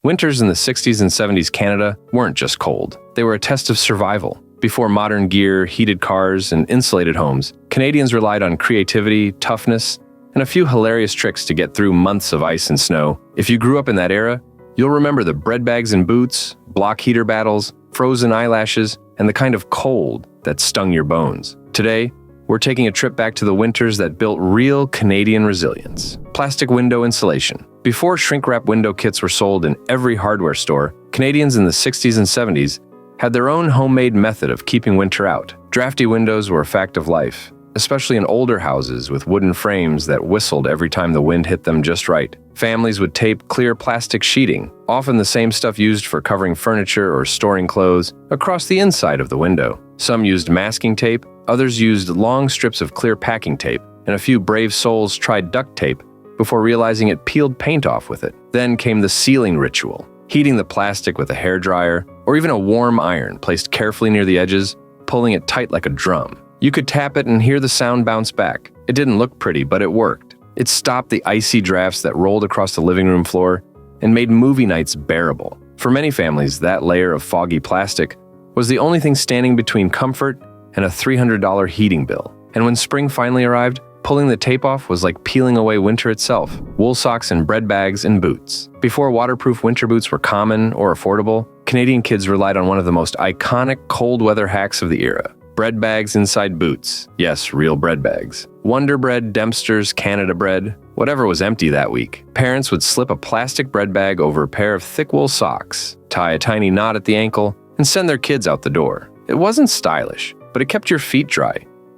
Winters in the 60s and 70s Canada weren't just cold. They were a test of survival. Before modern gear, heated cars, and insulated homes, Canadians relied on creativity, toughness, and a few hilarious tricks to get through months of ice and snow. If you grew up in that era, you'll remember the bread bags and boots, block heater battles, frozen eyelashes, and the kind of cold that stung your bones. Today, we're taking a trip back to the winters that built real Canadian resilience. Plastic window insulation. Before shrink-wrap window kits were sold in every hardware store, Canadians in the 60s and 70s had their own homemade method of keeping winter out. Drafty windows were a fact of life, especially in older houses with wooden frames that whistled every time the wind hit them just right. Families would tape clear plastic sheeting, often the same stuff used for covering furniture or storing clothes, across the inside of the window. Some used masking tape, others used long strips of clear packing tape, and a few brave souls tried duct tape before realizing it peeled paint off with it. Then came the sealing ritual, heating the plastic with a hairdryer or even a warm iron placed carefully near the edges, pulling it tight like a drum. You could tap it and hear the sound bounce back. It didn't look pretty, but it worked. It stopped the icy drafts that rolled across the living room floor and made movie nights bearable. For many families, that layer of foggy plastic was the only thing standing between comfort and a $300 heating bill. And when spring finally arrived, pulling the tape off was like peeling away winter itself. Wool socks and bread bags and boots. Before waterproof winter boots were common or affordable, Canadian kids relied on one of the most iconic cold weather hacks of the era. Bread bags inside boots. Yes, real bread bags. Wonder Bread, Dempster's, Canada Bread, whatever was empty that week. Parents would slip a plastic bread bag over a pair of thick wool socks, tie a tiny knot at the ankle, and send their kids out the door. It wasn't stylish, but it kept your feet dry.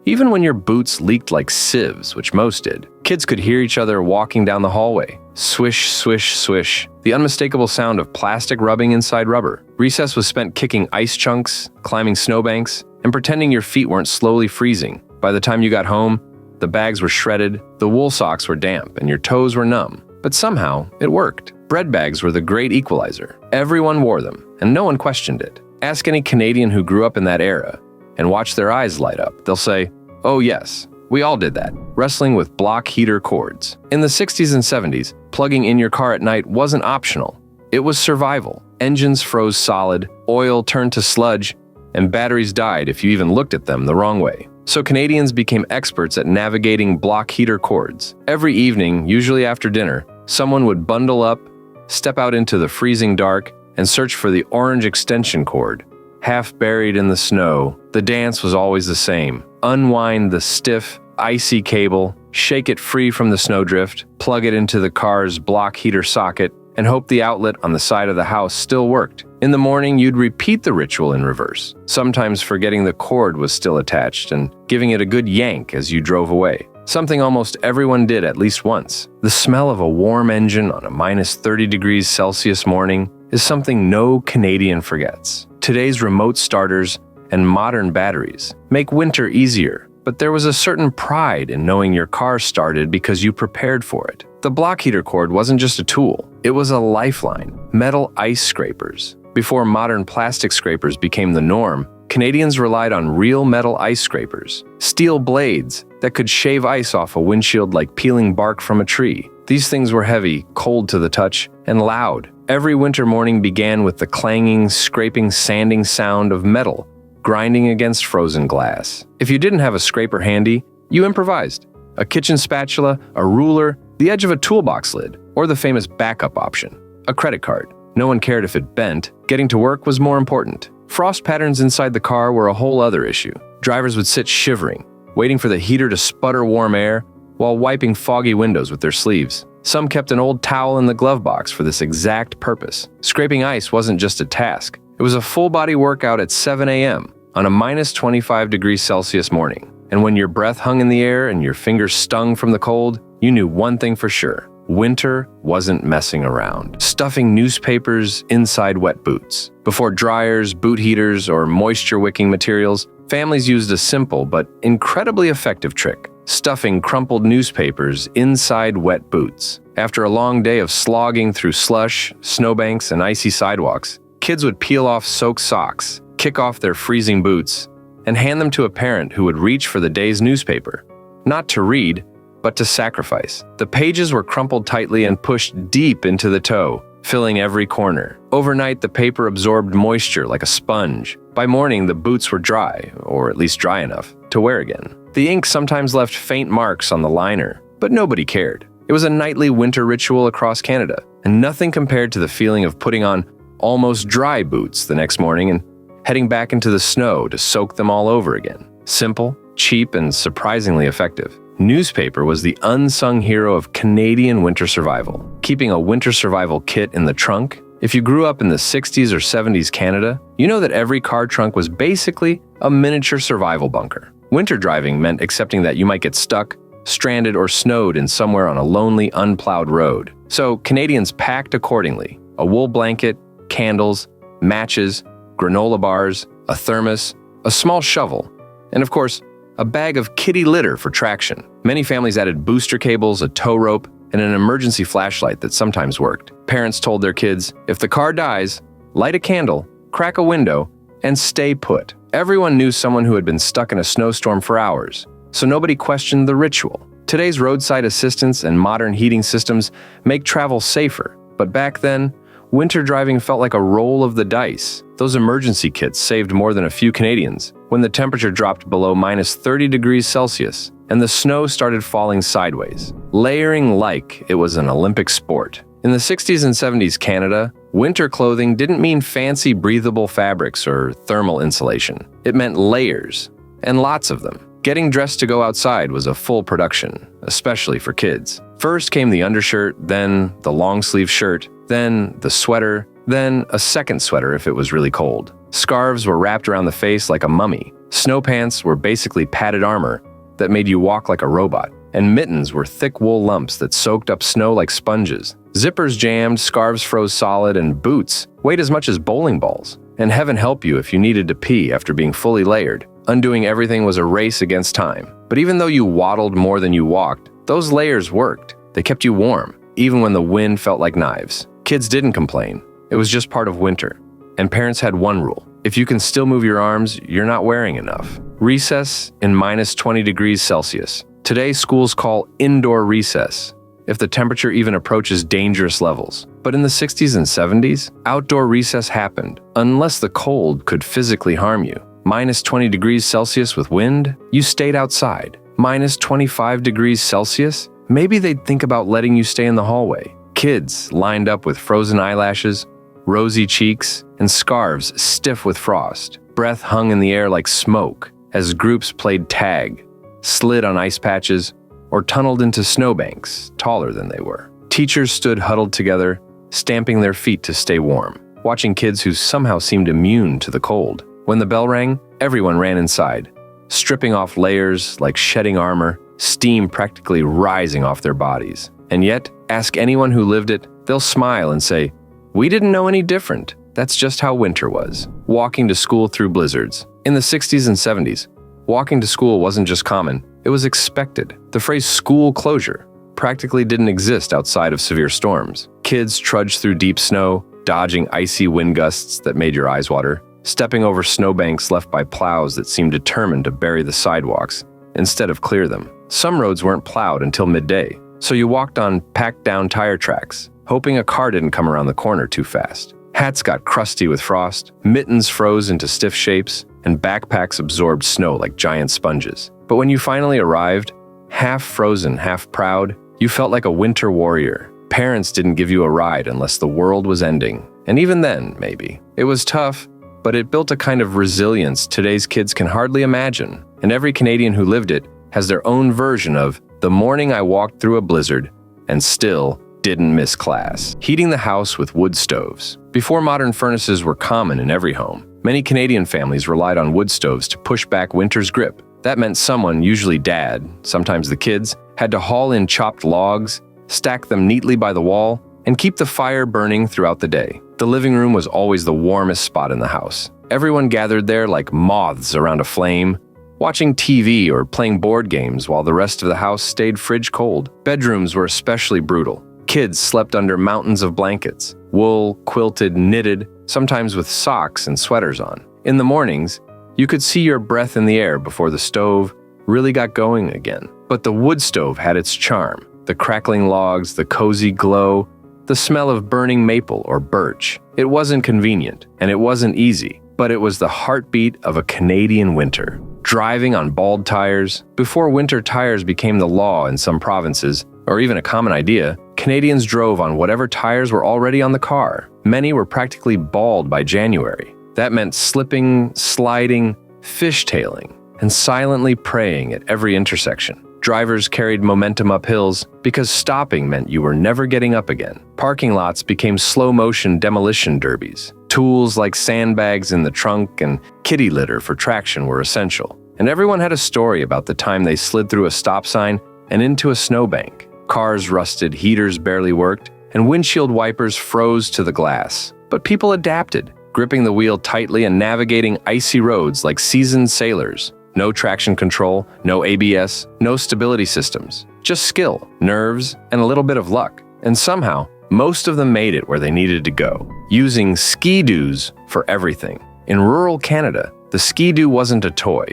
Even when your boots leaked like sieves, which most did, kids could hear each other walking down the hallway. Swish, swish, swish. The unmistakable sound of plastic rubbing inside rubber. Recess was spent kicking ice chunks, climbing snowbanks, and pretending your feet weren't slowly freezing. By the time you got home, the bags were shredded, the wool socks were damp, and your toes were numb. But somehow, it worked. Bread bags were the great equalizer. Everyone wore them, and no one questioned it. Ask any Canadian who grew up in that era, and watch their eyes light up. They'll say, "Oh yes, we all did that." Wrestling with block heater cords. In the 60s and 70s, plugging in your car at night wasn't optional. It was survival. Engines froze solid, oil turned to sludge, and batteries died if you even looked at them the wrong way. So Canadians became experts at navigating block heater cords. Every evening, usually after dinner, someone would bundle up, step out into the freezing dark, and search for the orange extension cord. Half buried in the snow, the dance was always the same. Unwind the stiff, icy cable, shake it free from the snowdrift, plug it into the car's block heater socket, and hope the outlet on the side of the house still worked. In the morning, you'd repeat the ritual in reverse, sometimes forgetting the cord was still attached and giving it a good yank as you drove away. Something almost everyone did at least once. The smell of a warm engine on a minus 30 degrees Celsius morning is something no Canadian forgets. Today's remote starters and modern batteries make winter easier, but there was a certain pride in knowing your car started because you prepared for it. The block heater cord wasn't just a tool, it was a lifeline. Metal ice scrapers. Before modern plastic scrapers became the norm, Canadians relied on real metal ice scrapers, steel blades that could shave ice off a windshield like peeling bark from a tree. These things were heavy, cold to the touch, and loud. Every winter morning began with the clanging, scraping, sanding sound of metal grinding against frozen glass. If you didn't have a scraper handy, you improvised. A kitchen spatula, a ruler, the edge of a toolbox lid, or the famous backup option, a credit card. No one cared if it bent. Getting to work was more important. Frost patterns inside the car were a whole other issue. Drivers would sit shivering, waiting for the heater to sputter warm air while wiping foggy windows with their sleeves. Some kept an old towel in the glove box for this exact purpose. Scraping ice wasn't just a task. It was a full-body workout at 7 a.m. on a minus 25 degrees Celsius morning. And when your breath hung in the air and your fingers stung from the cold, you knew one thing for sure. Winter wasn't messing around. Stuffing newspapers inside wet boots. Before dryers, boot heaters, or moisture-wicking materials, families used a simple but incredibly effective trick: stuffing crumpled newspapers inside wet boots. After a long day of slogging through slush, snowbanks, and icy sidewalks, kids would peel off soaked socks, kick off their freezing boots, and hand them to a parent who would reach for the day's newspaper. Not to read, but to sacrifice. The pages were crumpled tightly and pushed deep into the toe, filling every corner. Overnight, the paper absorbed moisture like a sponge. By morning, the boots were dry, or at least dry enough, to wear again. The ink sometimes left faint marks on the liner, but nobody cared. It was a nightly winter ritual across Canada, and nothing compared to the feeling of putting on almost dry boots the next morning and heading back into the snow to soak them all over again. Simple, cheap, and surprisingly effective. Newspaper was the unsung hero of Canadian winter survival. Keeping a winter survival kit in the trunk. If you grew up in the 60s or 70s Canada, you know that every car trunk was basically a miniature survival bunker. Winter driving meant accepting that you might get stuck, stranded, or snowed in somewhere on a lonely, unplowed road. So Canadians packed accordingly: a wool blanket, candles, matches, granola bars, a thermos, a small shovel, and of course, a bag of kitty litter for traction. Many families added booster cables, a tow rope, and an emergency flashlight that sometimes worked. Parents told their kids, if the car dies, light a candle, crack a window, and stay put. Everyone knew someone who had been stuck in a snowstorm for hours, so nobody questioned the ritual. Today's roadside assistance and modern heating systems make travel safer, but back then, winter driving felt like a roll of the dice. Those emergency kits saved more than a few Canadians when the temperature dropped below -30 degrees Celsius and the snow started falling sideways, layering like it was an Olympic sport. In the 60s and 70s Canada, winter clothing didn't mean fancy breathable fabrics or thermal insulation. It meant layers, and lots of them. Getting dressed to go outside was a full production, especially for kids. First came the undershirt, then the long-sleeve shirt, then the sweater, then a second sweater if it was really cold. Scarves were wrapped around the face like a mummy. Snow pants were basically padded armor that made you walk like a robot. And mittens were thick wool lumps that soaked up snow like sponges. Zippers jammed, scarves froze solid, and boots weighed as much as bowling balls. And heaven help you if you needed to pee after being fully layered. Undoing everything was a race against time. But even though you waddled more than you walked, those layers worked. They kept you warm, even when the wind felt like knives. Kids didn't complain. It was just part of winter. And parents had one rule: if you can still move your arms, you're not wearing enough. Recess in -20 degrees Celsius. Today, schools call indoor recess if the temperature even approaches dangerous levels. But in the 60s and 70s, outdoor recess happened, unless the cold could physically harm you. -20 degrees Celsius with wind, you stayed outside. -25 degrees Celsius, maybe they'd think about letting you stay in the hallway. Kids lined up with frozen eyelashes, rosy cheeks, and scarves stiff with frost. Breath hung in the air like smoke as groups played tag, slid on ice patches, or tunneled into snowbanks taller than they were. Teachers stood huddled together, stamping their feet to stay warm, watching kids who somehow seemed immune to the cold. When the bell rang, everyone ran inside, stripping off layers like shedding armor, steam practically rising off their bodies. And yet, ask anyone who lived it, they'll smile and say, "We didn't know any different. That's just how winter was." Walking to school through blizzards. In the 60s and 70s, walking to school wasn't just common, it was expected. The phrase school closure practically didn't exist outside of severe storms. Kids trudged through deep snow, dodging icy wind gusts that made your eyes water, stepping over snowbanks left by plows that seemed determined to bury the sidewalks instead of clear them. Some roads weren't plowed until midday, so you walked on packed-down tire tracks, hoping a car didn't come around the corner too fast. Hats got crusty with frost, mittens froze into stiff shapes, and backpacks absorbed snow like giant sponges. But when you finally arrived, half frozen, half proud, you felt like a winter warrior. Parents didn't give you a ride unless the world was ending. And even then, maybe. It was tough, but it built a kind of resilience today's kids can hardly imagine. And every Canadian who lived it has their own version of the morning I walked through a blizzard and still didn't miss class. Heating the house with wood stoves. Before modern furnaces were common in every home, many Canadian families relied on wood stoves to push back winter's grip. That meant someone, usually dad, sometimes the kids, had to haul in chopped logs, stack them neatly by the wall, and keep the fire burning throughout the day. The living room was always the warmest spot in the house. Everyone gathered there like moths around a flame, watching TV or playing board games while the rest of the house stayed fridge cold. Bedrooms were especially brutal. Kids slept under mountains of blankets, wool, quilted, knitted, sometimes with socks and sweaters on. In the mornings, you could see your breath in the air before the stove really got going again. But the wood stove had its charm. The crackling logs, the cozy glow, the smell of burning maple or birch. It wasn't convenient, and it wasn't easy, but it was the heartbeat of a Canadian winter. Driving on bald tires, before winter tires became the law in some provinces, or even a common idea, Canadians drove on whatever tires were already on the car. Many were practically bald by January. That meant slipping, sliding, fishtailing, and silently praying at every intersection. Drivers carried momentum up hills because stopping meant you were never getting up again. Parking lots became slow-motion demolition derbies. Tools like sandbags in the trunk and kitty litter for traction were essential. And everyone had a story about the time they slid through a stop sign and into a snowbank. Cars rusted, heaters barely worked, and windshield wipers froze to the glass. But people adapted, gripping the wheel tightly and navigating icy roads like seasoned sailors. No traction control, no ABS, no stability systems. Just skill, nerves, and a little bit of luck. And somehow, most of them made it where they needed to go, using ski-doos for everything. In rural Canada, the ski-doo wasn't a toy.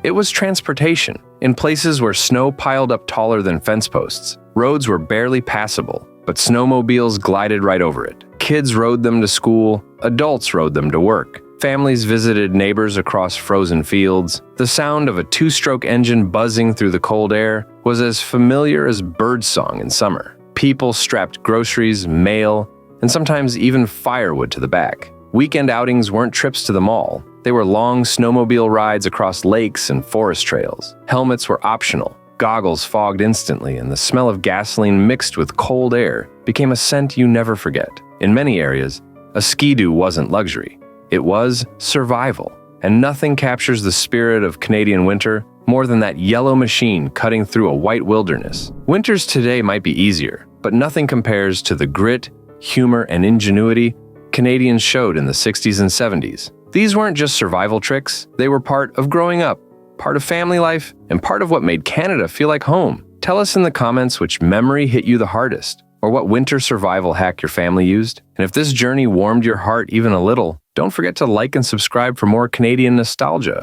It was transportation. In places where snow piled up taller than fence posts, roads were barely passable, but snowmobiles glided right over it. Kids rode them to school, adults rode them to work. Families visited neighbors across frozen fields. The sound of a two-stroke engine buzzing through the cold air was as familiar as birdsong in summer. People strapped groceries, mail, and sometimes even firewood to the back. Weekend outings weren't trips to the mall. They were long snowmobile rides across lakes and forest trails. Helmets were optional. Goggles fogged instantly, and the smell of gasoline mixed with cold air became a scent you never forget. In many areas, a ski-doo wasn't luxury. It was survival, and nothing captures the spirit of Canadian winter more than that yellow machine cutting through a white wilderness. Winters today might be easier, but nothing compares to the grit, humor, and ingenuity Canadians showed in the 60s and 70s. These weren't just survival tricks, they were part of growing up, part of family life, and part of what made Canada feel like home. Tell us in the comments which memory hit you the hardest, or what winter survival hack your family used. And if this journey warmed your heart even a little, don't forget to like and subscribe for more Canadian nostalgia.